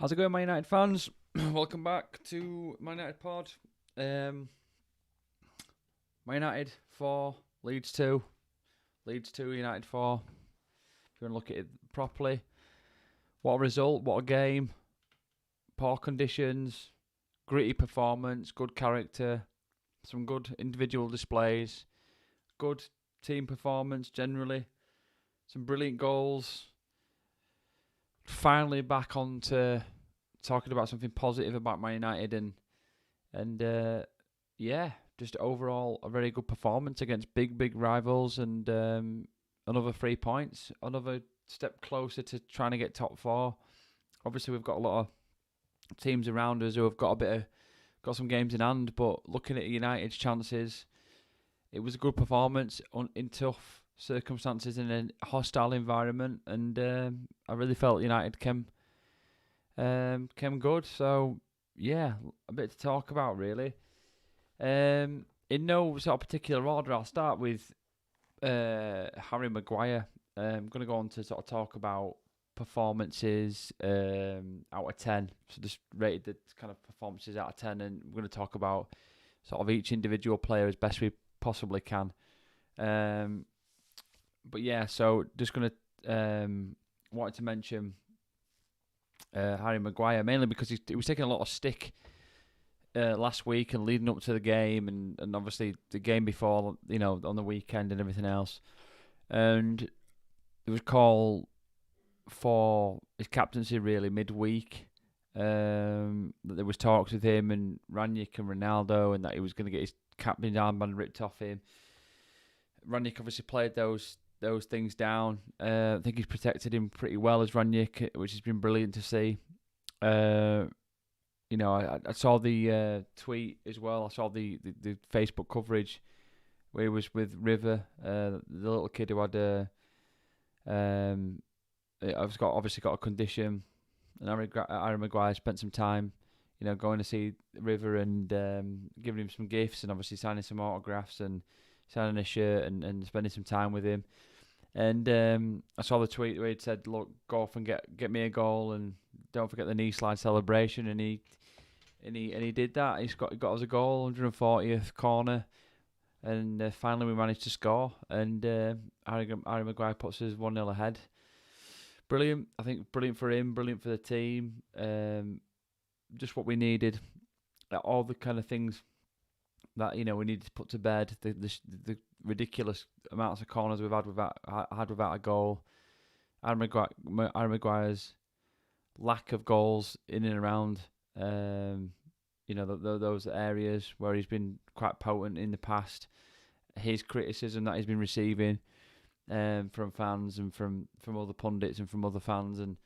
How's it going, Man United fans? Welcome back to Man United Pod. Man United 4, Leeds 2. Leeds 2, United 4. If you want to look at it properly. What a result, what a game. Poor conditions, gritty performance, good character, some good individual displays, good team performance generally, some brilliant goals. Finally back on to talking about something positive about Man United and just overall a very good performance against big rivals and another 3 points, another step closer to trying to get top 4. Obviously, we've got a lot of teams around us who have got some games in hand, but looking at United's chances, it was a good performance in tough circumstances in a hostile environment, and I really felt United came good. So yeah, a bit to talk about really. In no sort of particular order, I'll start with Harry Maguire. I'm going to go on to sort of talk about performances out of 10. So just rated the kind of performances out of 10, and we're going to talk about sort of each individual player as best we possibly can. But yeah, so just going to wanted to mention Harry Maguire mainly because he was taking a lot of stick last week and leading up to the game, and obviously the game before, on the weekend and everything else. And there was call for his captaincy really midweek. That there was talks with him and Rangnick and Ronaldo, and that he was going to get his captain armband ripped off him. Rangnick obviously played those things down. I think he's protected him pretty well as Rangnick, which has been brilliant to see. I saw the tweet as well. I saw the Facebook coverage where he was with River, the little kid who had obviously got a condition, and Harry Maguire spent some time, going to see River and giving him some gifts, and obviously signing some autographs and signing a shirt and spending some time with him. And I saw the tweet where he said, "Look, go off and get me a goal, and don't forget the knee slide celebration." And he did that. He got us a goal, 140th corner, and finally we managed to score. And Harry Maguire puts us 1-0 ahead. Brilliant. I think brilliant for him, brilliant for the team. Just what we needed. All the kind of things that we needed to put to bed. The ridiculous amounts of corners we've had without a goal. Harry Maguire's lack of goals in and around those areas where he's been quite potent in the past. His criticism that he's been receiving from fans and from other pundits and from other fans, and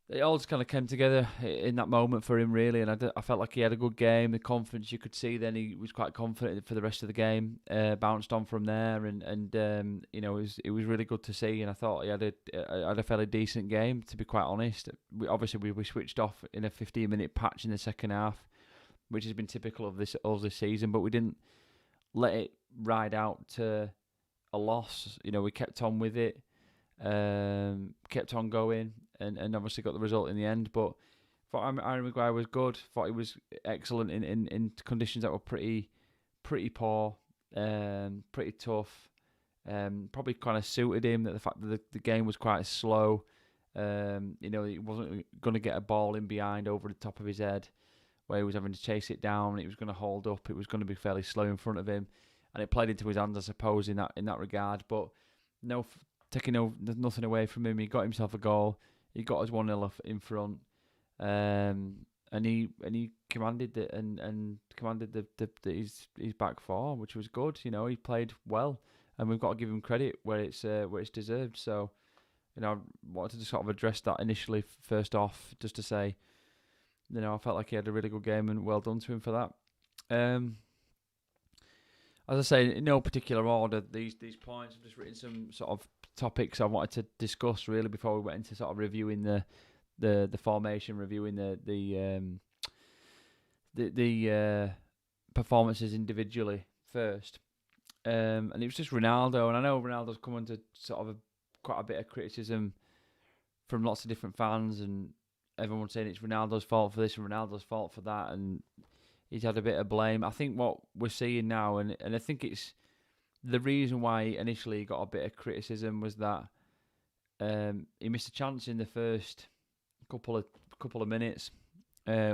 it all just kind of came together in that moment for him, really. And I felt like he had a good game. The confidence you could see, then he was quite confident for the rest of the game. Bounced on from there, and it was really good to see. And I thought he had a fairly decent game, to be quite honest. We switched off in a 15-minute patch in the second half, which has been typical of this season. But we didn't let it ride out to a loss. We kept on with it, kept on going. And obviously got the result in the end. But thought Harry Maguire was good. Thought he was excellent in conditions that were pretty poor, pretty tough. Probably kind of suited him, that the fact that the game was quite slow. He wasn't going to get a ball in behind over the top of his head, where he was having to chase it down. It was going to hold up. It was going to be fairly slow in front of him, and it played into his hands, I suppose, in that regard. But taking nothing away from him. He got himself a goal. He got us 1-0 in front, and he commanded it and commanded his back four, which was good. He played well, and we've got to give him credit where it's deserved. So, I wanted to just sort of address that initially first off, just to say, I felt like he had a really good game, and well done to him for that. As I say, in no particular order, these points, I've just written some sort of topics I wanted to discuss really before we went into sort of reviewing the formation, reviewing the performances individually first. And it was just Ronaldo, and I know Ronaldo's come under sort of quite a bit of criticism from lots of different fans, and everyone's saying it's Ronaldo's fault for this and Ronaldo's fault for that, and he's had a bit of blame. I think what we're seeing now, and I think it's the reason why initially he got a bit of criticism was that he missed a chance in the first couple of minutes,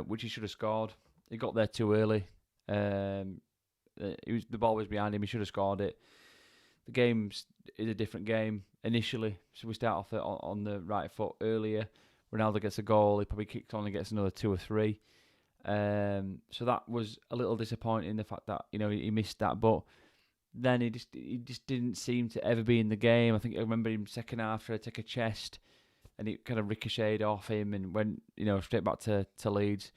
which he should have scored. He got there too early. The ball was behind him. He should have scored it. The game is a different game initially, so we start off on the right foot earlier. Ronaldo gets a goal. He probably kicks on and gets another 2 or 3. So that was a little disappointing. The fact that he missed that, but then he just didn't seem to ever be in the game. I think I remember him second half trying to take a chest, and it kind of ricocheted off him and went straight back to Leeds.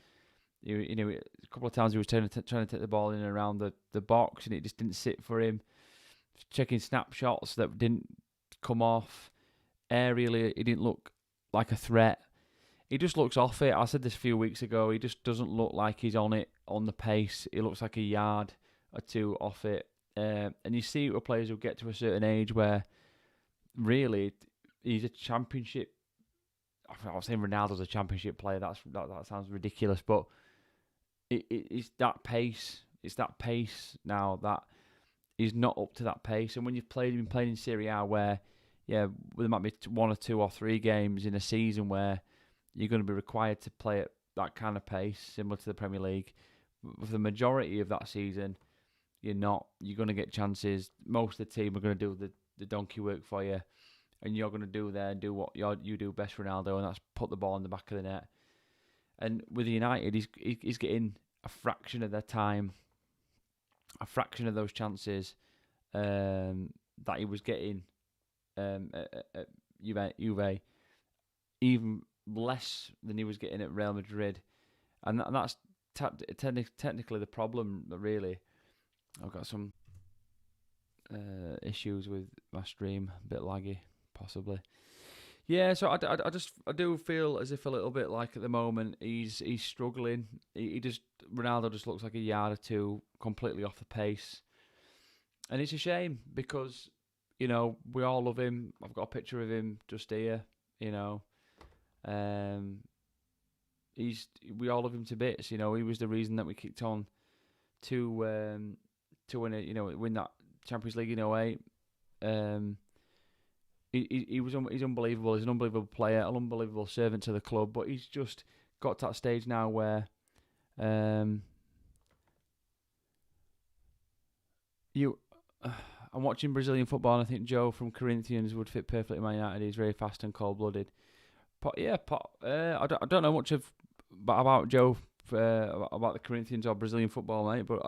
A couple of times he was trying to take the ball in and around the box, and it just didn't sit for him. Checking snapshots that didn't come off. Aerially, he didn't look like a threat. He just looks off it. I said this a few weeks ago. He just doesn't look like he's on it, on the pace. He looks like a yard or two off it. And you see it with players who get to a certain age where really he's a championship. I was saying Ronaldo's a championship player. That sounds ridiculous, but it's that pace. It's that pace now that he's not up to that pace. And when you've been playing in Serie A, where there might be 1 or 2 or 3 games in a season where you're going to be required to play at that kind of pace, similar to the Premier League. For the majority of that season, you're not. You're going to get chances. Most of the team are going to do the donkey work for you, and you're going to do what you do best, Ronaldo, and that's put the ball in the back of the net. And with United, he's getting a fraction of their time, a fraction of those chances that he was getting at Juve, even less than he was getting at Real Madrid, and that's technically the problem. Really, I've got some issues with my stream, a bit laggy, possibly. Yeah, so I do feel as if a little bit like at the moment he's struggling. Ronaldo just looks like a yard or two, completely off the pace, and it's a shame because we all love him. I've got a picture of him just here. We all love him to bits. He was the reason that we kicked on to win that Champions League in 2008. He's unbelievable. He's an unbelievable player, an unbelievable servant to the club. But he's just got to that stage now where I'm watching Brazilian football, and I think Joe from Corinthians would fit perfectly in Man United. He's very fast and cold-blooded. I don't know much about Joe about the Corinthians or Brazilian football, mate. But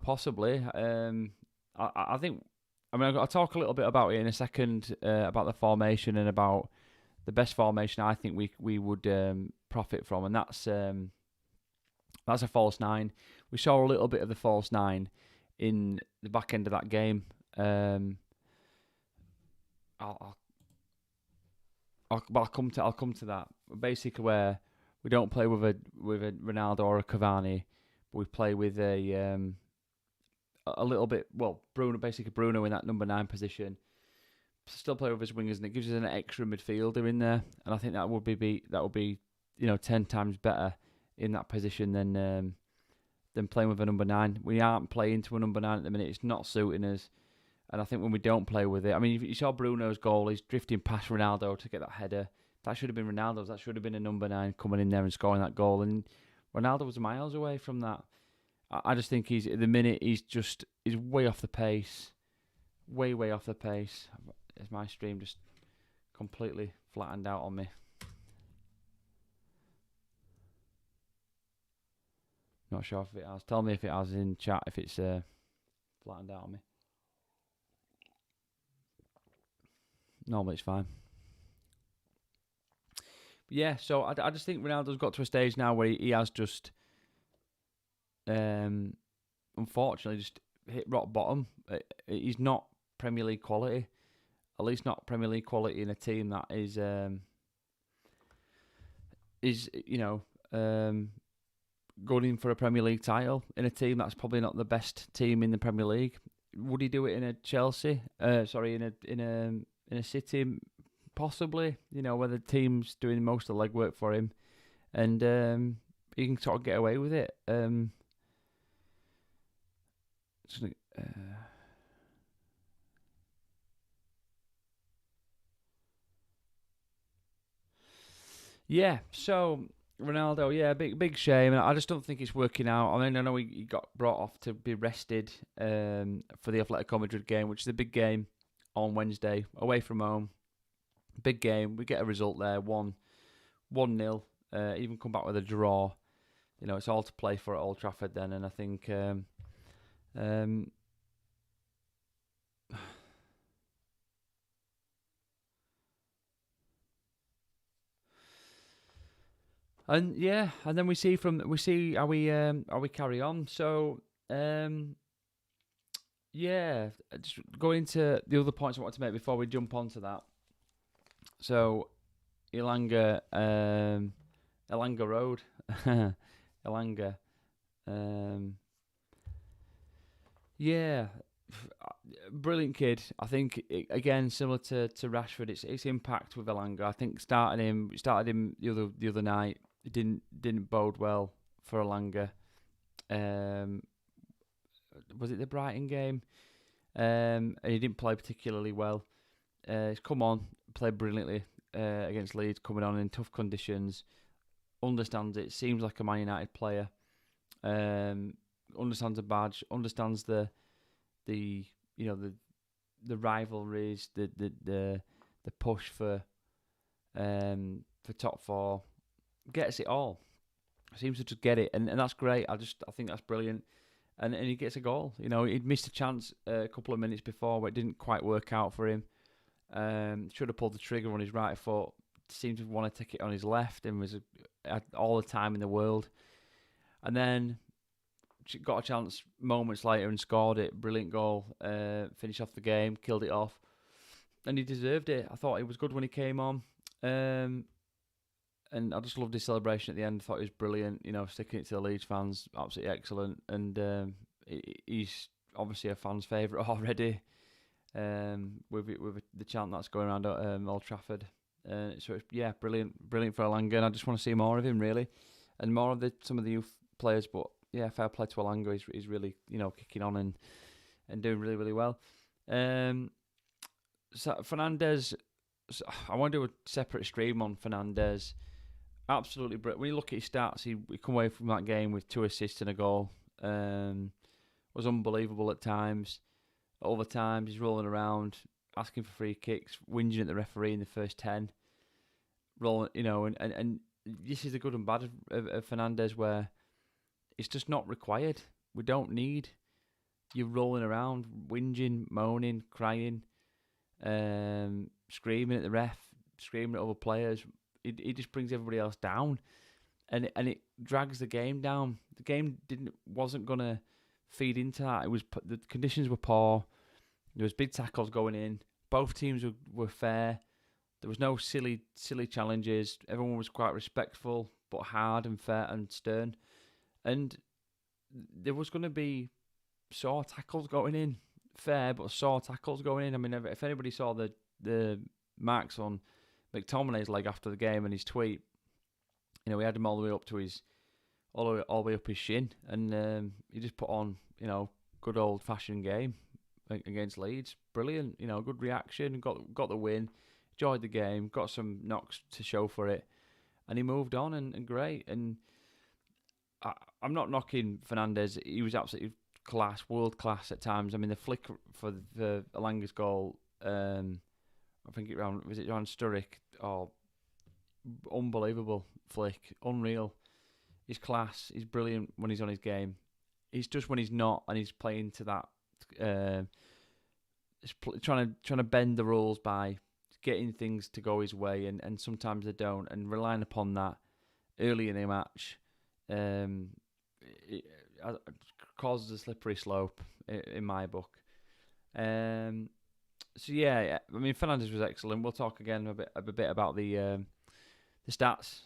possibly. I think. I mean, I'll talk a little bit about it in a second, about the formation and about the best formation I think we would profit from, and that's a false 9. We saw a little bit of the false 9 in the back end of that game. I'll come to that. Basically, where we don't play with a Ronaldo or a Cavani, but we play with a little bit, Bruno in that number 9 position. Still play with his wingers, and it gives us an extra midfielder in there. And I think that would be 10 times better in that position than playing with a number 9. We aren't playing to a number 9 at the minute. It's not suiting us. And I think when we don't play with it, I mean, if you saw Bruno's goal, he's drifting past Ronaldo to get that header. That should have been Ronaldo's. That should have been a number 9 coming in there and scoring that goal. And Ronaldo was miles away from that. I just think he's way off the pace, way off the pace. Is my stream just completely flattened out on me? Not sure if it has. Tell me if it has in chat if it's flattened out on me. Normally it's fine. But yeah, so I just think Ronaldo's got to a stage now where he has just. Unfortunately, just hit rock bottom. He's not Premier League quality, at least not Premier League quality in a team that is going for a Premier League title, in a team that's probably not the best team in the Premier League. Would he do it in a Chelsea? In a City? possibly, where the team's doing most of the legwork for him, and he can sort of get away with it. Yeah, so Ronaldo, yeah, big shame. I just don't think it's working out. I mean, I know he got brought off to be rested for the Atletico Madrid game, which is a big game on Wednesday, away from home. Big game. We get a result there, 1-0. Even come back with a draw. It's all to play for at Old Trafford then, and I think and yeah, and then we see how we carry on. So yeah, just going into the other points I wanted to make before we jump onto that. So Elanga Road, Elanga, yeah, brilliant kid. I think again similar to Rashford, it's impact with Elanga. I think started him the other night. It didn't bode well for Elanga. Was it the Brighton game? And he didn't play particularly well. He's come on, played brilliantly against Leeds, coming on in tough conditions. Understands it. Seems like a Man United player. Understands the badge. Understands the rivalries, the push for top four. Gets it all. Seems to just get it, and that's great. I think that's brilliant. And he gets a goal. He'd missed a chance a couple of minutes before, but it didn't quite work out for him. Should have pulled the trigger on his right foot. Seemed to want to take it on his left, and had all the time in the world. And then got a chance moments later and scored it. Brilliant goal. Finished off the game, killed it off, and he deserved it. I thought he was good when he came on. And I just loved his celebration at the end. I thought he was brilliant. Sticking it to the Leeds fans, absolutely excellent. And he's obviously a fan's favourite already. With the chant that's going around at Old Trafford. So it's, brilliant for Elanga. And I just want to see more of him really, and more of some of the youth players. But yeah, fair play to Elanga. He's really kicking on and doing really really well. So Fernandes, I want to do a separate stream on Fernandes. Absolutely brilliant. When you look at his stats, he come away from that game with 2 assists and a goal. Was unbelievable at times. Other times he's rolling around, asking for free kicks, whinging at the referee in the first 10. Rolling, and this is the good and bad of Fernandes, where it's just not required. We don't need you rolling around, whinging, moaning, crying, screaming at the ref, screaming at other players. It just brings everybody else down, and it drags the game down. The game wasn't gonna feed into that. The conditions were poor. There was big tackles going in. Both teams were fair. There was no silly challenges. Everyone was quite respectful, but hard and fair and stern. And there was going to be sore tackles going in. Fair, but sore tackles going in. I mean, if anybody saw the marks on McTominay's leg after the game and his tweet, he had him all the way up to all the way up his shin, and he just put on, good old fashioned game against Leeds. Brilliant, good reaction. Got the win. Enjoyed the game. Got some knocks to show for it, and he moved on and great. And I'm not knocking Fernandes. He was absolutely class, world class at times. I mean, the flick for the Elanga's goal. I think was it around Sturrock? Oh, unbelievable flick, unreal. He's class. He's brilliant when he's on his game. He's just when he's not, and he's playing to that. Trying to bend the rules by getting things to go his way, and sometimes they don't, and relying upon that early in the match, it causes a slippery slope in my book. So yeah, I mean, Fernandes was excellent. We'll talk again a bit about the stats.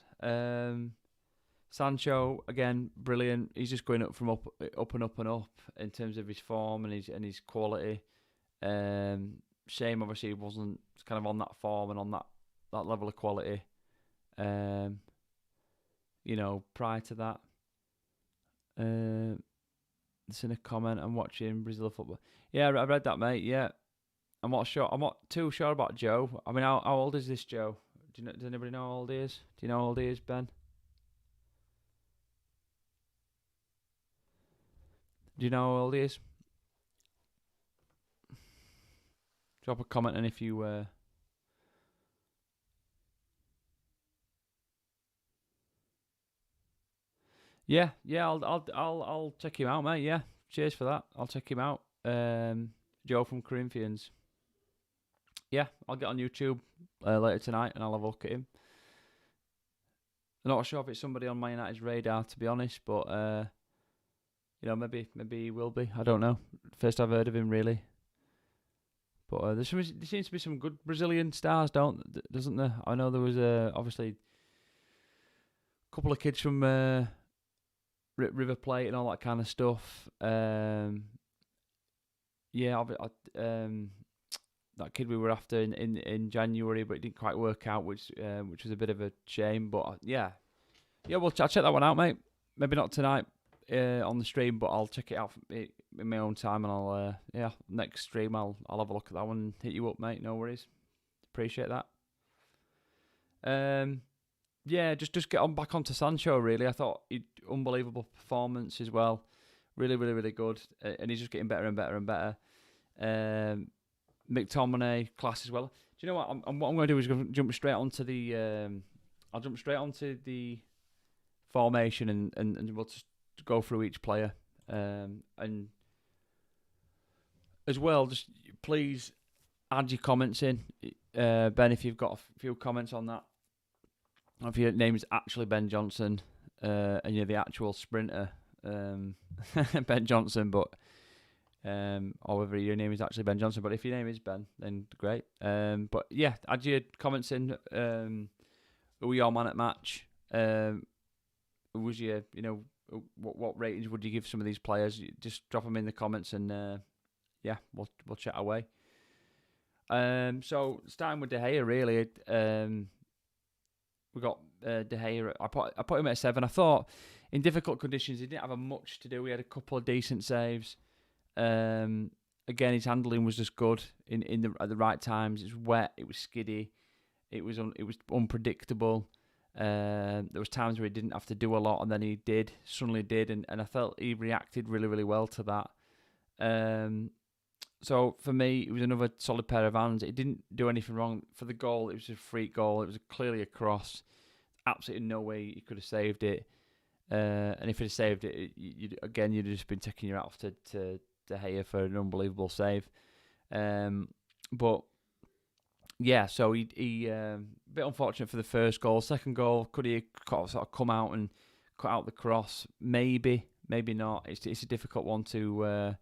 Sancho again, brilliant. He's just going up and up in terms of his form and his quality. Shame obviously he wasn't kind of on that form and on that level of quality. Prior to that, it's in a comment. I'm watching Brazil football. Yeah, I read that, mate. Yeah, I'm not sure. I'm not too sure about Joe. I mean, how old is this Joe? Does anybody know how old he is? Do you know how old he is, Ben? Do you know how old he is? Drop a comment, and if you yeah, I'll check him out, mate. Yeah, cheers for that. I'll check him out. Joe from Corinthians. Yeah, I'll get on YouTube later tonight and I'll have a look at him. I'm not sure if it's somebody on Man United's radar, to be honest, but maybe he will be. I don't know. First I've heard of him, really. But there seems to be some good Brazilian stars, doesn't there? I know there was obviously a couple of kids from River Plate and all that kind of stuff. That kid we were after in January, but it didn't quite work out, which was a bit of a shame. But I'll check that one out, mate. Maybe not tonight on the stream, but I'll check it out in my own time, and I'll next stream I'll have a look at that one and hit you up, mate. No worries, appreciate that. Just get on back onto Sancho. Really, I thought unbelievable performance as well. Really, really, really good, and he's just getting better and better and better. McTominay, class as well. Do you know what? What I'm going to do is jump straight onto the. I'll jump straight onto the formation and we'll just go through each player. And as well, just please add your comments in, Ben, if you've got a few comments on that. If your name is actually Ben Johnson, and you're the actual sprinter, Ben Johnson, but. Or whether your name is actually Ben Johnson, but if your name is Ben, then great. But yeah, add your comments in. Who were your man at match? Who was your, what ratings would you give some of these players? Just drop them in the comments, and we'll chat away. So starting with De Gea, really, we got De Gea. I put him at 7. I thought in difficult conditions he didn't have much to do. He had a couple of decent saves. Again, his handling was just good at the right times. It was wet, it was skiddy, it was unpredictable. There was times where he didn't have to do a lot, and then he suddenly did, and I felt he reacted really, really well to that. So for me, it was another solid pair of hands. It didn't do anything wrong. For the goal, it was a freak goal. It was clearly a cross. Absolutely no way he could have saved it. And if he'd have saved it, you'd have just been taking your hat off to De Gea for an unbelievable save. But yeah, so he a bit unfortunate for the first goal. Second goal, could he sort of come out and cut out the cross? Maybe not. It's a difficult one to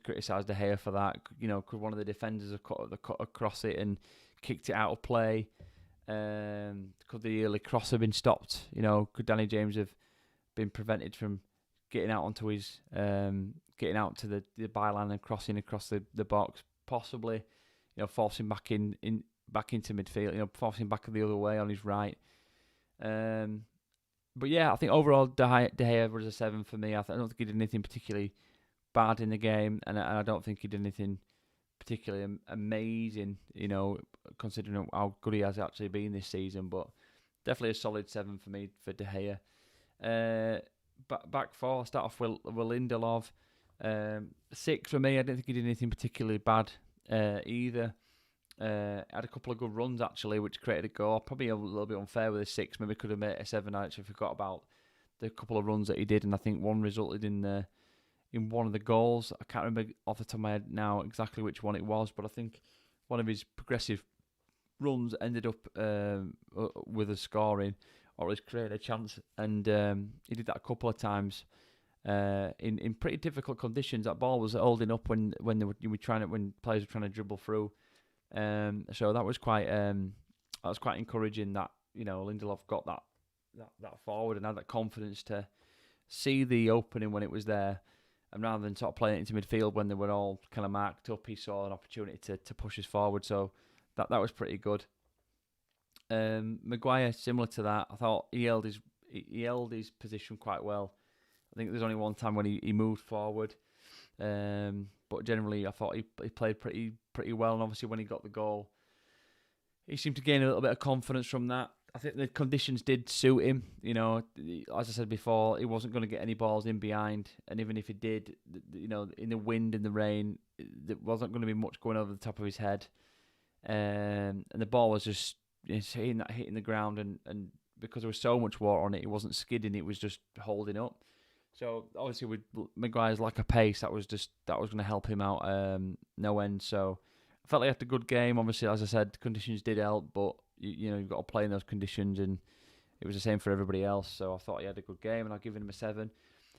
criticise De Gea for that. Could one of the defenders have cut across it and kicked it out of play? Could the early cross have been stopped? Could Danny James have been prevented from getting out onto his getting out to the byline and crossing across the box? Possibly, forcing back into midfield, forcing back the other way on his right. But yeah, I think overall De Gea was a 7 for me. I don't think he did anything particularly bad in the game, and I don't think he did anything particularly amazing, considering how good he has actually been this season. But definitely a solid 7 for me for De Gea. Back 4, I'll start off with Lindelof. 6 for me. I don't think he did anything particularly bad either. Had a couple of good runs actually, which created a goal. Probably a little bit unfair with a 6. Maybe could have made it a 7. I actually forgot about the couple of runs that he did, and I think one resulted in one of the goals. I can't remember off the top of my head now exactly which one it was, but I think one of his progressive runs ended up with a scoring, or at least created a chance, and he did that a couple of times in pretty difficult conditions. That ball was holding up when players were trying to dribble through. So that was quite encouraging that Lindelof got that forward and had that confidence to see the opening when it was there, And rather than sort of playing it into midfield when they were all kind of marked up, he saw an opportunity to push us forward. So that was pretty good. Maguire, similar to that, I thought he held his position quite well. I think there's only one time when he moved forward. But generally, I thought he played pretty well. And obviously, when he got the goal, he seemed to gain a little bit of confidence from that. I think the conditions did suit him. You know, as I said before, he wasn't going to get any balls in behind, and even if he did, you know, in the wind, in the rain, there wasn't going to be much going over the top of his head. And the ball was just hitting the ground, and because there was so much water on it, it wasn't skidding; it was just holding up. So obviously, with Maguire's lack of pace, that was going to help him out no end. So I felt like he had a good game. Obviously, as I said, conditions did help, but you've got to play in those conditions, and it was the same for everybody else. So I thought he had a good game, and I've given him a 7,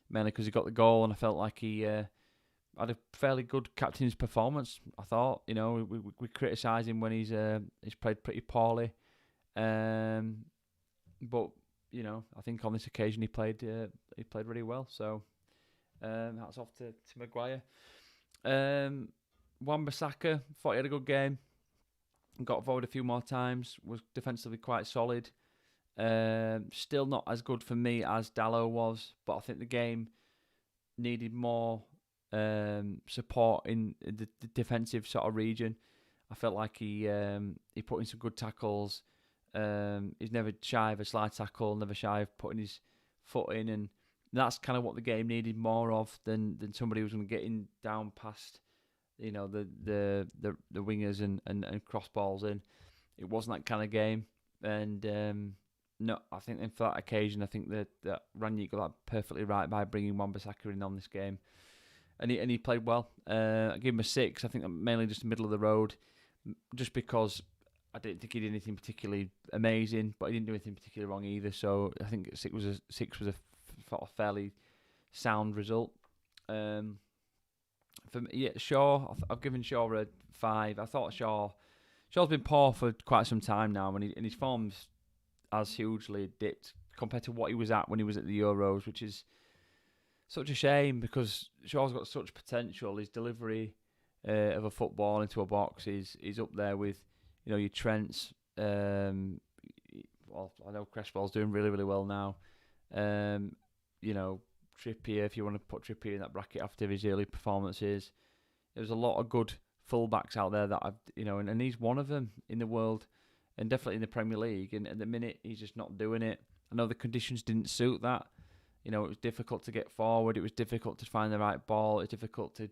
mainly because he got the goal, and I felt like he had a fairly good captain's performance. I thought, we criticise him when he's played pretty poorly, but I think on this occasion he played really well. So hats off to Maguire. Wan-Bissaka, thought he had a good game. Got forward a few more times. Was defensively quite solid. Still not as good for me as Dalot was, but I think the game needed more support in the defensive sort of region. I felt like he put in some good tackles. He's never shy of a slide tackle, never shy of putting his foot in, and that's kind of what the game needed more of than somebody who's going to get in down past the wingers and cross balls in. It wasn't that kind of game, and no, I think for that occasion, I think that Rangnick got that perfectly right by bringing Wan-Bissaka in on this game, and he played well. I give him a 6. I think mainly just middle of the road, just because I didn't think he did anything particularly amazing, but he didn't do anything particularly wrong either. So I think 6 was a sort of fairly sound result. For me, yeah, Shaw, I've given Shaw a 5. I thought Shaw's been poor for quite some time now, and his form's has hugely dipped compared to what he was at when he was at the Euros, which is such a shame because Shaw's got such potential. His delivery of a football into a box is up there with your Trents. Well, I know Cresswell's doing really, really well now. Trippier, if you want to put Trippier in that bracket after his early performances. There's a lot of good fullbacks out there that and he's one of them in the world, and definitely in the Premier League. And at the minute, he's just not doing it. I know the conditions didn't suit that. It was difficult to get forward. It was difficult to find the right ball. It's difficult to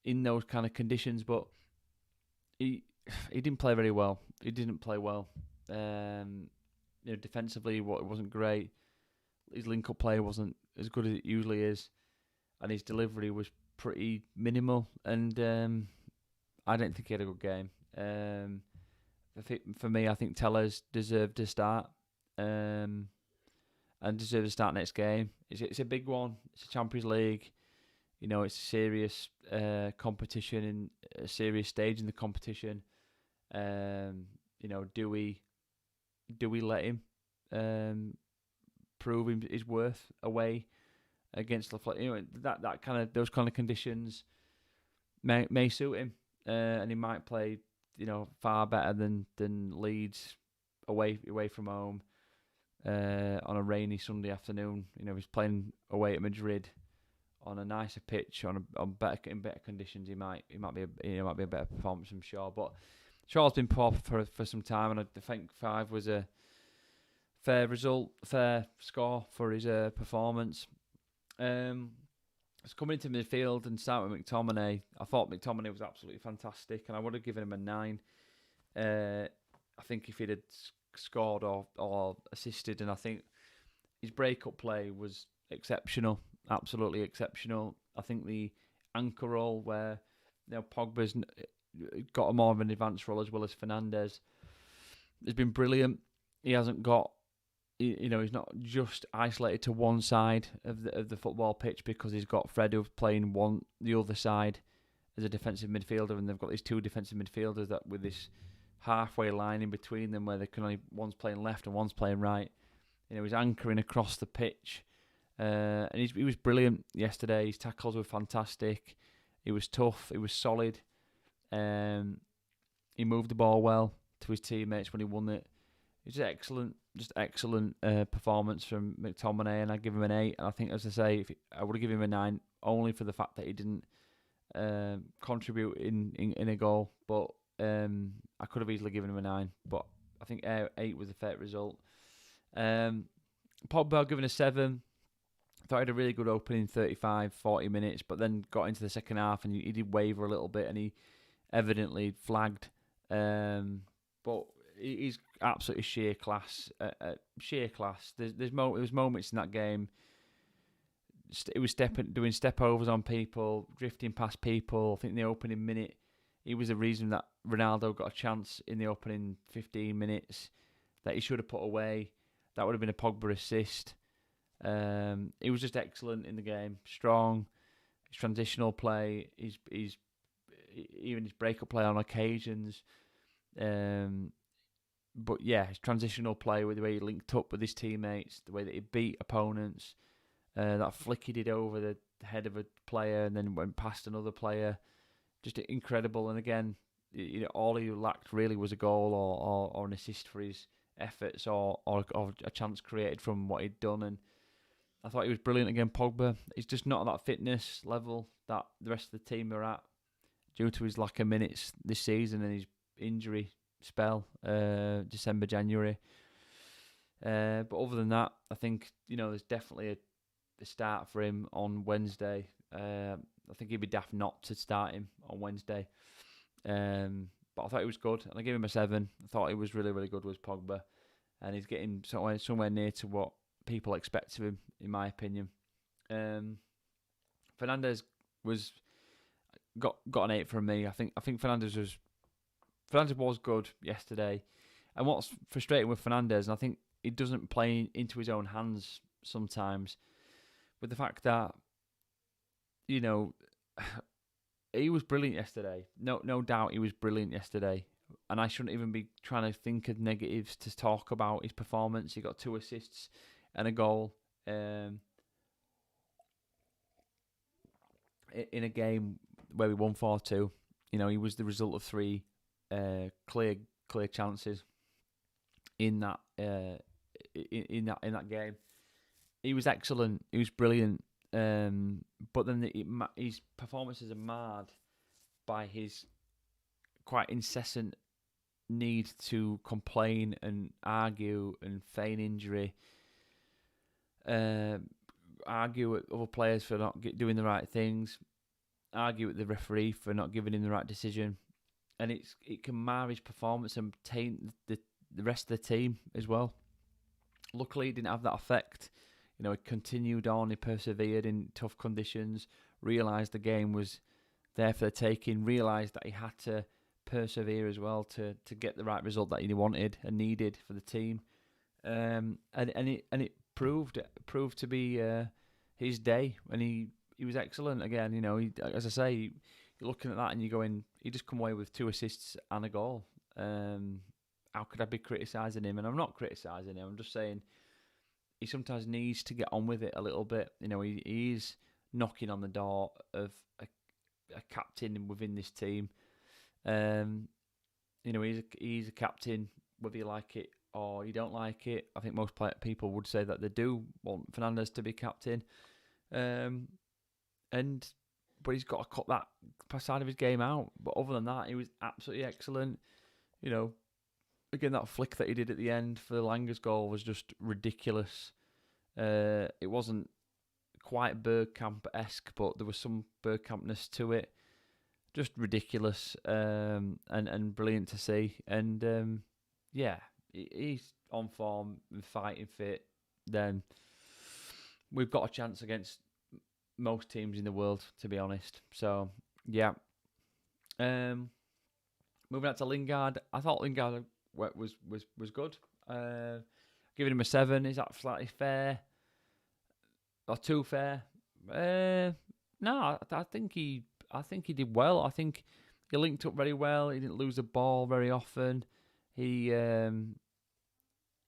in those kind of conditions. But he didn't play very well. He didn't play well. Defensively, it wasn't great. His link-up play wasn't as good as it usually is, and his delivery was pretty minimal. And I didn't think he had a good game. For me, I think Tellers deserved to start, and deserved to start next game. It's a big one. It's a Champions League. It's a serious competition and a serious stage in the competition. Do we let him prove his worth away against that kind of those kind of conditions may suit him, and he might play far better than Leeds away from home on a rainy Sunday afternoon. He's playing away at Madrid on a nicer pitch in better conditions. He might be a better performance from Shaw, but Shaw's been poor for some time, and I think 5 was a fair result, fair score for his performance. It's coming into midfield and start with McTominay. I thought McTominay was absolutely fantastic, and I would have given him a 9. I think if he'd had scored or assisted, and I think his break-up play was exceptional, absolutely exceptional. I think the anchor role where Pogba's got a more of an advanced role as well as Fernandes has been brilliant. He hasn't got, he's not just isolated to one side of the football pitch, because he's got Fred who's playing the other side as a defensive midfielder, and they've got these 2 defensive midfielders that with this halfway line in between them where they can only one's playing left and one's playing right. He's anchoring across the pitch, And he was brilliant yesterday. His tackles were fantastic. He was tough. He was solid. He moved the ball well to his teammates when he won it. It was just excellent performance from McTominay, and I'd give him an 8. And I think, as I say, I would have given him a 9 only for the fact that he didn't contribute in a goal. But I could have easily given him a 9. But I think 8 was a fair result. Pogba, I've given a 7. I thought he had a really good opening 35, 40 minutes, but then got into the second half and he did waver a little bit, and he evidently flagged. But he's absolutely sheer class. Sheer class. There was moments in that game. It was doing step overs on people, drifting past people. I think in the opening minute, he was the reason that Ronaldo got a chance in the opening 15 minutes that he should have put away. That would have been a Pogba assist. He was just excellent in the game. Strong. His transitional play. Even his break-up play on occasions. But yeah, his transitional play, with the way he linked up with his teammates, the way that he beat opponents, that flick he did over the head of a player and then went past another player, just incredible. And again, all he lacked really was a goal or an assist for his efforts or a chance created from what he'd done. And I thought he was brilliant again, Pogba. He's just not at that fitness level that the rest of the team are at due to his lack of minutes this season and his injury spell, December, January. But other than that, I think, there's definitely a start for him on Wednesday. I think he'd be daft not to start him on Wednesday. But I thought he was good, and I gave him a 7. I thought he was really, really good, was Pogba. And he's getting somewhere near to what people expect of him, in my opinion. Fernandes got an 8 from me. I think Fernandes was good yesterday. And what's frustrating with Fernandes, and I think he doesn't play into his own hands sometimes, with the fact that, he was brilliant yesterday. No doubt he was brilliant yesterday. And I shouldn't even be trying to think of negatives to talk about his performance. He got 2 assists and a goal in a game where we won 4-2. He was the result of 3 clear chances in that game. He was excellent. He was brilliant. But then his performances are marred by his quite incessant need to complain and argue and feign injury. Argue with other players for not doing the right things. Argue with the referee for not giving him the right decision. And it can mar his performance and taint the rest of the team as well. Luckily, he didn't have that effect. He continued on, he persevered in tough conditions, realised the game was there for the taking, realised that he had to persevere as well to get the right result that he wanted and needed for the team. And it proved to be his day, and he was excellent again. As I say, you're looking at that and you're going, he just come away with 2 assists and a goal. How could I be criticising him? And I'm not criticising him. I'm just saying he sometimes needs to get on with it a little bit. He's knocking on the door of a captain within this team. He's a captain, whether you like it or you don't like it. I think most people would say that they do want Fernandes to be captain. But he's got to cut that side of his game out. But other than that, he was absolutely excellent. Again, that flick that he did at the end for Langer's goal was just ridiculous. It wasn't quite Bergkamp-esque, but there was some Bergkampness to it. Just ridiculous and brilliant to see. And he's on form and fighting fit. Then we've got a chance against most teams in the world, to be honest. So, yeah. Moving on to Lingard. I thought Lingard was good. Giving him a 7. Is that slightly fair or too fair? No, I think he did well. I think he linked up very well. He didn't lose the ball very often. He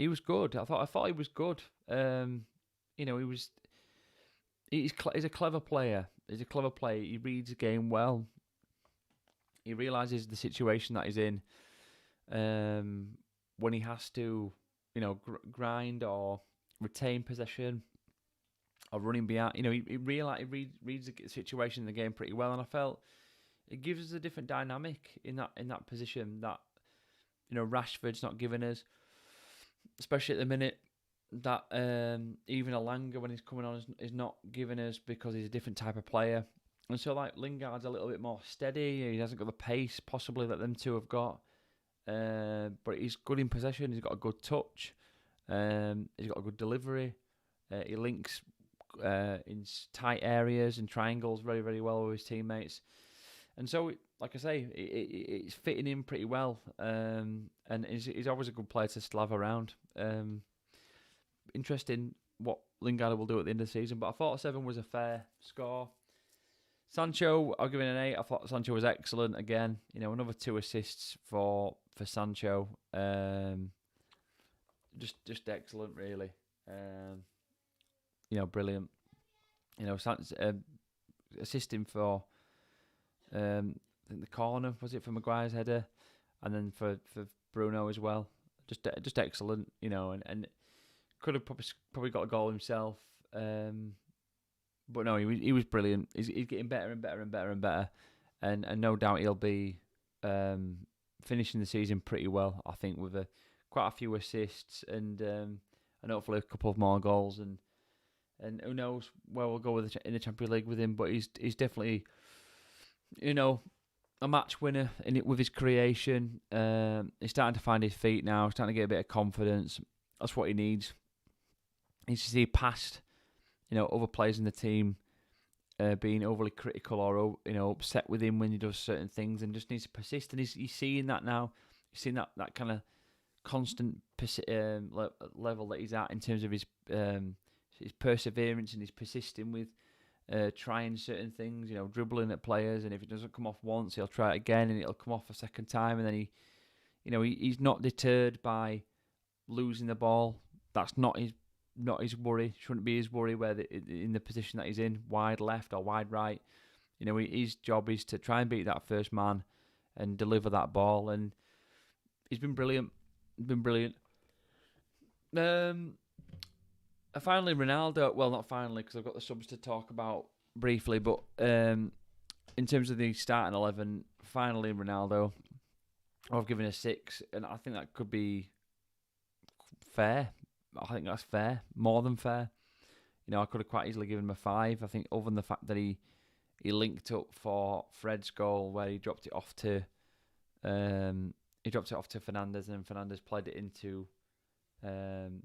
was good. I thought he was good. He was he's a clever player. He's a clever player. He reads the game well. He realizes the situation that he's in. When he has to, grind or retain possession or running behind, he reads the situation in the game pretty well, and I felt it gives us a different dynamic in that position that Rashford's not giving us, especially at the minute. That even Alanga, when he's coming on, is not giving us, because he's a different type of player. And so, like, Lingard's a little bit more steady. He hasn't got the pace, possibly, that them two have got. But he's good in possession. He's got a good touch. He's got a good delivery. He links in tight areas and triangles very, very well with his teammates. And so, like I say, it's fitting in pretty well. And he's always a good player to still have around. Interesting what Lingard will do at the end of the season. But I thought 7 was a fair score. Sancho, I'll give it an 8. I thought Sancho was excellent again. Another 2 assists for Sancho. Just excellent, really. Brilliant. Assisting for I think the corner, was it, for Maguire's header, and then for Bruno as well. Just excellent. And could have probably got a goal himself. But no, he was brilliant. He's getting better and better and better and better, and no doubt he'll be finishing the season pretty well. I think with quite a few assists and hopefully a couple of more goals, and who knows where we'll go in the Champions League with him. But he's definitely a match winner in it with his creation. He's starting to find his feet now. He's starting to get a bit of confidence. That's what he needs. He needs to see past other players in the team being overly critical or upset with him when he does certain things, and just needs to persist. And he's seeing that now. He's seeing that kind of constant level that he's at in terms of his perseverance, and he's persisting with trying certain things, dribbling at players, and if it doesn't come off once, he'll try it again, and it'll come off a second time, and then he's not deterred by losing the ball. That's not his worry. Shouldn't be his worry where in the position that he's in, wide left or wide right. His job is to try and beat that first man and deliver that ball, and he's been brilliant. Finally, Ronaldo. Well, not finally, because I've got the subs to talk about briefly, but in terms of the starting 11, finally Ronaldo, I've given a 6, and I think that could be fair. I think that's fair, more than fair. I could have quite easily given him a 5. I think, other than the fact that he linked up for Fred's goal, where he dropped it off to Fernandes, and then Fernandes played it into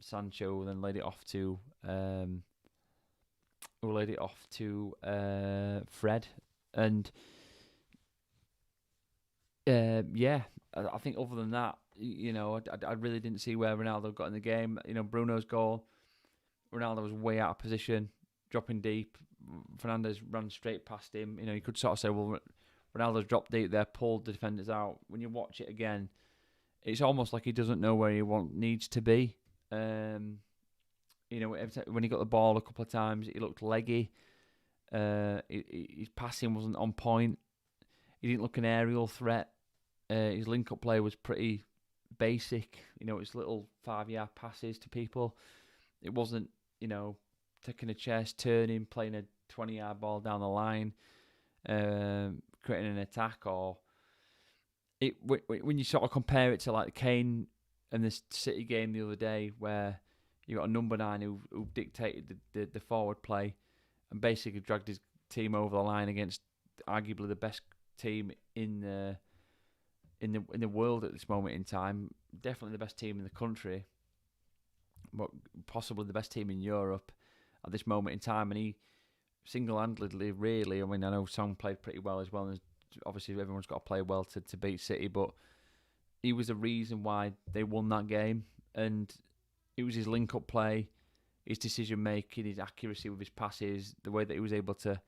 Sancho, then laid it off to Fred, and I think other than that, I really didn't see where Ronaldo got in the game. Bruno's goal, Ronaldo was way out of position, dropping deep. Fernandes ran straight past him. You could sort of say, well, Ronaldo's dropped deep there, pulled the defenders out. When you watch it again, it's almost like he doesn't know where he needs to be. When he got the ball a couple of times, he looked leggy. His passing wasn't on point. He didn't look an aerial threat. His link-up play was pretty basic. It's little 5-yard passes to people. It wasn't, taking a chest, turning, playing a 20-yard ball down the line, creating an attack, or when you sort of compare it to like Kane and the City game the other day, where you got a number 9 who dictated the forward play and basically dragged his team over the line against arguably the best team in the world at this moment in time, definitely the best team in the country, but possibly the best team in Europe at this moment in time. And he single-handedly, really, I know Son played pretty well as well, and obviously everyone's got to play well to beat City, but he was the reason why they won that game. And it was his link-up play, his decision-making, his accuracy with his passes, the way that he was able to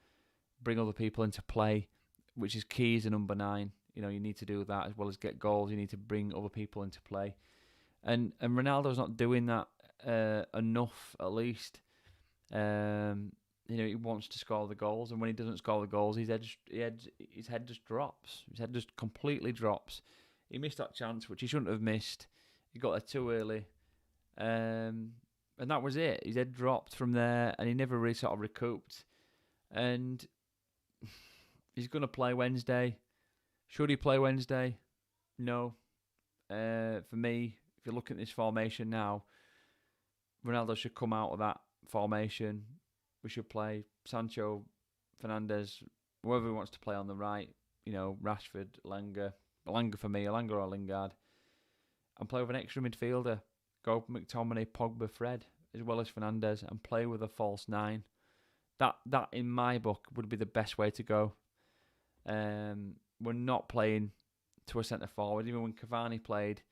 bring other people into play, which is key as a number 9. You need to do that as well as get goals. You need to bring other people into play. And Ronaldo's not doing that enough, at least. he wants to score the goals, and when he doesn't score the goals, his head just drops. His head just completely drops. He missed that chance, which he shouldn't have missed. He got there too early, and that was it. His head dropped from there, and he never really sort of recouped. And he's going to play Wednesday. Should he play Wednesday? No. For me, if you look at this formation now, Ronaldo should come out of that formation. We should play Sancho, Fernandes, whoever he wants to play on the right. Rashford, Elanga for me, Elanga or Lingard. And play with an extra midfielder. Go McTominay, Pogba, Fred, as well as Fernandes, and play with a false 9. That in my book would be the best way to go. We're not playing to a centre forward. Even when Cavani played,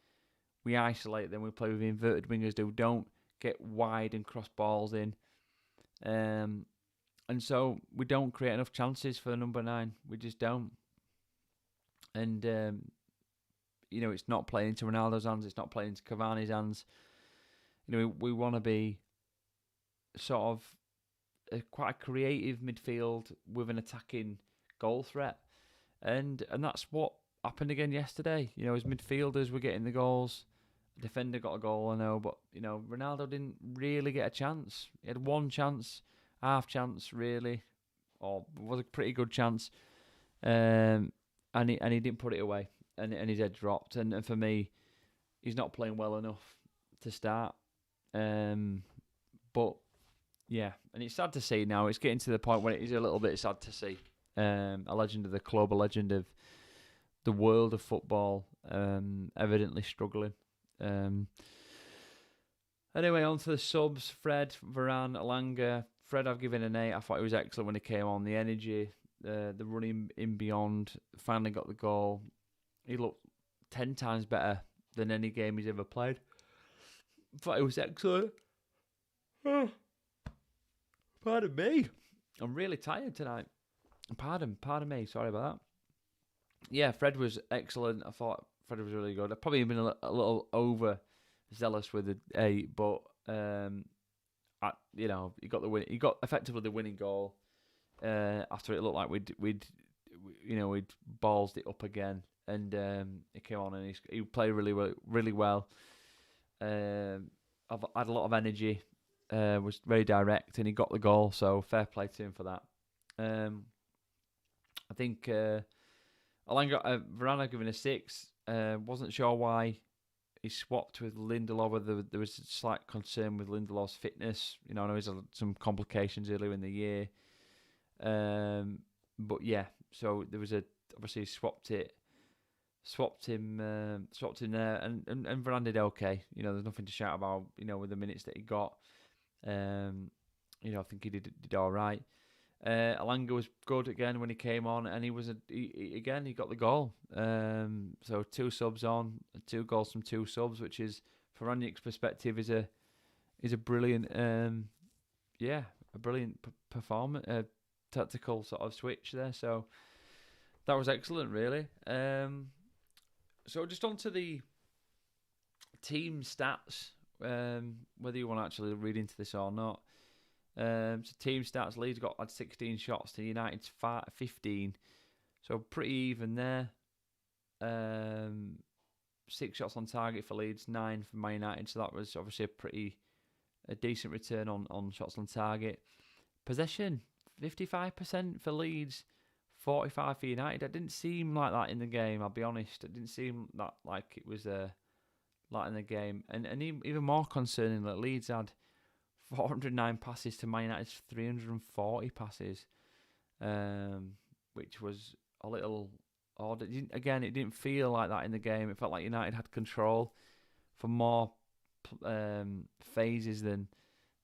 we isolate them. We play with inverted wingers who don't get wide and cross balls in. And so we don't create enough chances for number 9. We just don't. And it's not playing into Ronaldo's hands. It's not playing into Cavani's hands. We want to be sort of quite a creative midfield with an attacking goal threat, and that's what happened again yesterday. As midfielders were getting the goals. The defender got a goal, I know, but Ronaldo didn't really get a chance. He had one chance, half chance really, or was a pretty good chance, and he didn't put it away, and his head dropped. And for me, he's not playing well enough to start. But yeah, and it's sad to see now. It's getting to the point where it is a little bit sad to see a legend of the club, a legend of the world of football, evidently struggling. Anyway, on to the subs. Fred, Varane, Elanga. Fred, I've given an 8. I thought he was excellent when he came on. The energy, the running in beyond, finally got the goal. He looked 10 times better than any game he's ever played. Thought it was excellent. Pardon me. I'm really tired tonight. Pardon me. Sorry about that. Yeah, Fred was excellent. I thought Fred was really good. I've probably been a little overzealous with the 8, but he got the win. He got effectively the winning goal. After it looked like we'd ballsed it up again, and he came on and he played really well. I've had a lot of energy. Was very direct, and he got the goal. So fair play to him for that. I think Varane given a 6. Wasn't sure why he swapped with Lindelof. Whether there was a slight concern with Lindelof's fitness. I know he's had some complications earlier in the year. But yeah, so there was obviously swapped him there, and Varane did okay. There's nothing to shout about. With the minutes that he got, I think he did all right. Elanga was good again when he came on, and he got the goal. So 2 subs on, 2 goals from 2 subs, which is, for Rangnick's perspective, is a brilliant, a brilliant performance, tactical sort of switch there. So that was excellent, really. So just on to the team stats, whether you want to actually read into this or not. So team stats, Leeds had 16 shots to United's 15. So pretty even there. 6 shots on target for Leeds, 9 for Man United. So that was obviously a decent return on shots on target. Possession, 55% for Leeds, 45 for United. It didn't seem like that in the game, I'll be honest. It didn't seem that like it was like in the game. And even more concerning that Leeds had 409 passes to Man United's 340 passes, which was a little odd. It didn't feel like that in the game. It felt like United had control for more phases than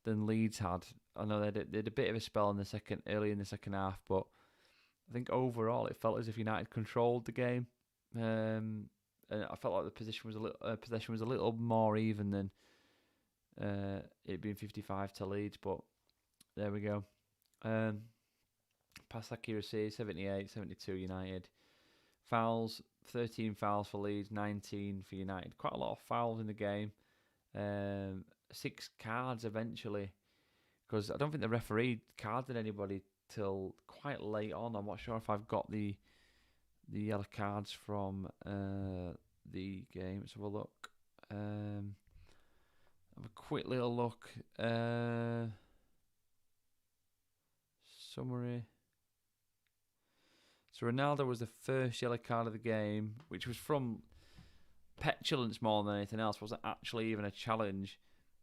Leeds had. I know they had a bit of a spell early in the second half, but I think overall it felt as if United controlled the game. And I felt like the possession was a little more even than it being 55 to Leeds, but there we go. Pass accuracy 78, 72 United. Fouls, 13 fouls for Leeds, 19 for United. Quite a lot of fouls in the game. 6 cards eventually, because I don't think the referee carded anybody till quite late on. I'm not sure if I've got the yellow cards from the game. Let's have a look. Have a quick little look. Summary. So Ronaldo was the first yellow card of the game, which was from petulance more than anything else. It wasn't actually even a challenge,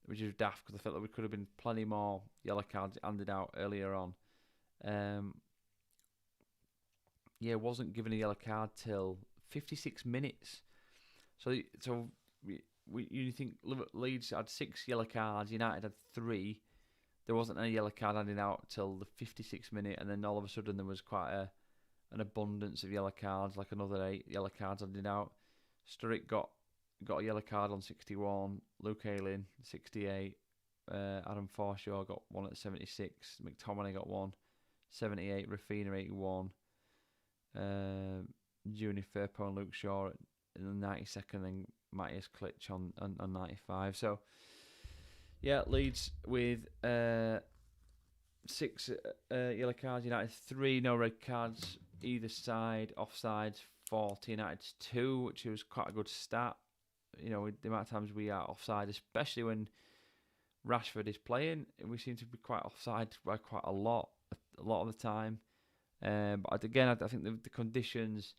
which is daft because I felt that we could have been plenty more yellow cards handed out earlier on. Wasn't given a yellow card till 56 minutes. So you think Leeds had 6 yellow cards, United had 3. There wasn't any yellow card handed out till the 56th minute, and then all of a sudden there was quite an abundance of yellow cards, like another 8 yellow cards handed out. Sturridge got a yellow card on 61, Luke Ayling 68, Adam Forshaw got one at 76, McTominay got one, 78, Rafinha 81, Junior Firpo and Luke Shaw in the 92nd, and Matthias Klitsch on 95. So, yeah, Leeds with 6 yellow cards, United 3, no red cards either side, offsides 40, United's 2, which was quite a good stat. You know, the amount of times we are offside, especially when Rashford is playing, we seem to be quite offside by quite a lot of the time. But again, I think the conditions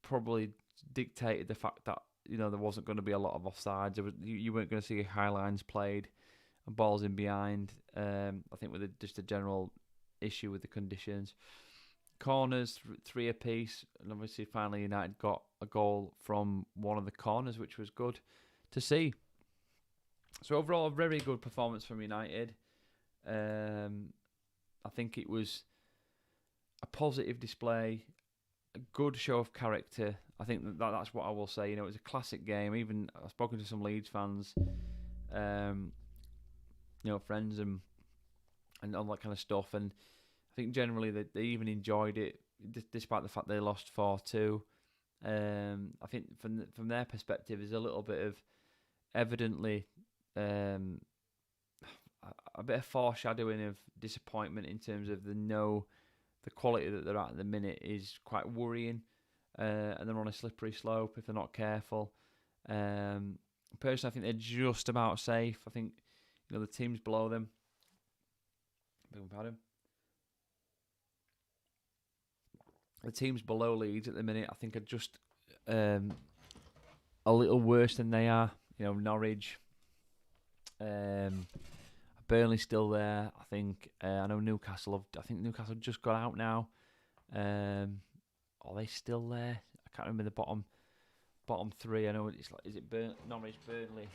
probably dictated the fact that, you know, there wasn't going to be a lot of offsides. You weren't going to see high lines played and balls in behind. I think with just a general issue with the conditions. Corners, 3 apiece, and obviously finally United got a goal from one of the corners, which was good to see. So overall, a very good performance from United. I think it was a positive display, a good show of character. I think that's what I will say. You know, it was a classic game. Even I've spoken to some Leeds fans, you know, friends and all that kind of stuff, and I think generally they even enjoyed it, despite the fact they lost 4-2. I think from their perspective, there's a little bit of evidently a bit of foreshadowing of disappointment in terms of the quality that they're at the minute is quite worrying, and they're on a slippery slope if they're not careful. Personally, I think they're just about safe. I think, you know, the teams below them. Beg your pardon. The teams below Leeds at the minute, I think, are just a little worse than they are. You know, Norwich, Burnley's still there. I think. I know Newcastle. I think Newcastle just got out now. Are they still there? I can't remember the bottom 3. I know it's like, is it Norwich, Burnley?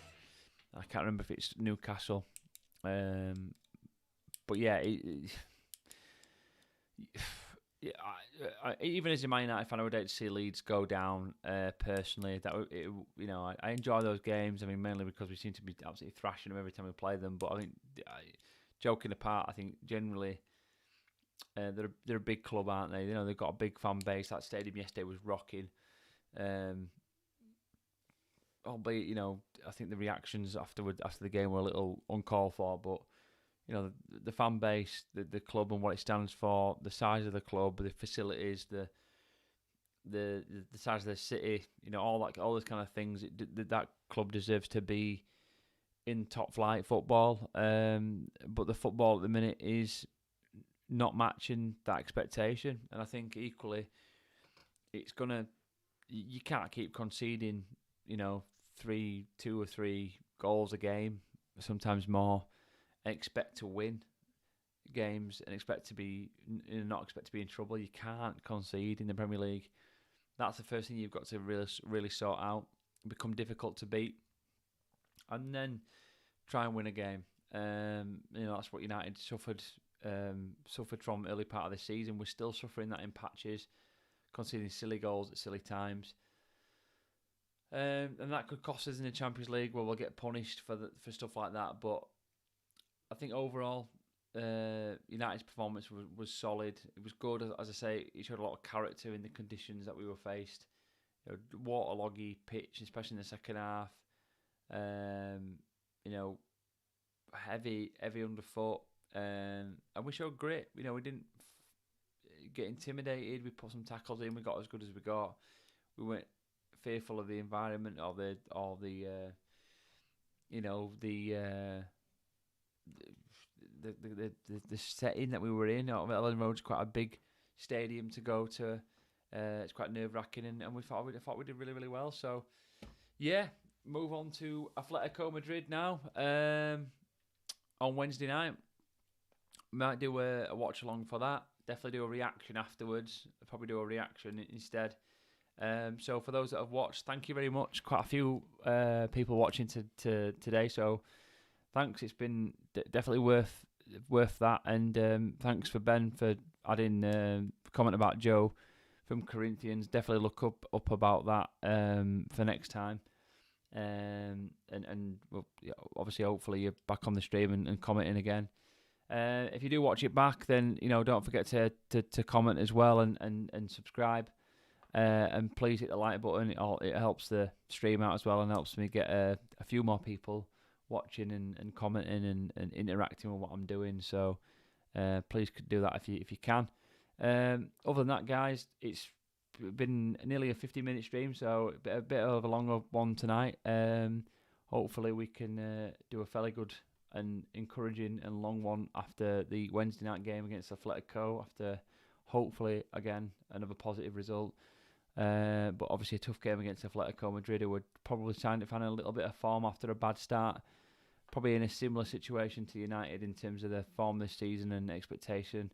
I can't remember if it's Newcastle. But yeah. Even as a Man United fan, I would hate to see Leeds go down. Personally, you know, I enjoy those games. I mean, mainly because we seem to be absolutely thrashing them every time we play them. But I think, joking apart, I think generally they're a big club, aren't they? You know, they've got a big fan base. That stadium yesterday was rocking. Albeit, you know, I think the reactions after the game were a little uncalled for, but. You know, the fan base, the club and what it stands for, the size of the club, the facilities, the size of the city, you know, all those kind of things. That club deserves to be in top flight football. But the football at the minute is not matching that expectation, and I think equally, you can't keep conceding, you know, 2 or 3 goals a game, sometimes more. And expect to win games and not expect to be in trouble. You can't concede in the Premier League. That's the first thing you've got to really sort out. Become difficult to beat, and then try and win a game. You know, that's what United suffered from early part of the season. We're still suffering that in patches, conceding silly goals at silly times. And that could cost us in the Champions League, where we'll get punished for stuff like that. But I think overall, United's performance was solid. It was good, as I say. It showed a lot of character in the conditions that we were faced. You know, waterloggy pitch, especially in the second half. You know, heavy underfoot, and we showed grit. We didn't get intimidated. We put some tackles in. We got as good as we got. We weren't fearful of the environment or the the setting that we were in. Ellen Road's quite a big stadium to go to. It's quite nerve-wracking, and we thought we did really, really well. So, yeah, move on to Atletico Madrid now. On Wednesday night, might do a watch along for that. Definitely do a reaction afterwards. I'll probably do a reaction instead. So for those that have watched, thank you very much. Quite a few people watching today. So thanks. It's been definitely worth that. And thanks for Ben for adding comment about Joe from Corinthians. Definitely look up about that for next time. And well, obviously, hopefully you're back on the stream and commenting again. If you do watch it back, then don't forget to comment as well and subscribe. And please hit the like button. It helps the stream out as well and helps me get a few more people watching and commenting and interacting with what I'm doing. So please do that if you can. Other than that, guys, it's been nearly a 50-minute stream, so a bit of a longer one tonight. Hopefully we can do a fairly good and encouraging and long one after the Wednesday night game against Atletico, after hopefully again another positive result. But obviously a tough game against Atletico Madrid, who were probably trying to find a little bit of form after a bad start. Probably in a similar situation to United in terms of their form this season and expectation.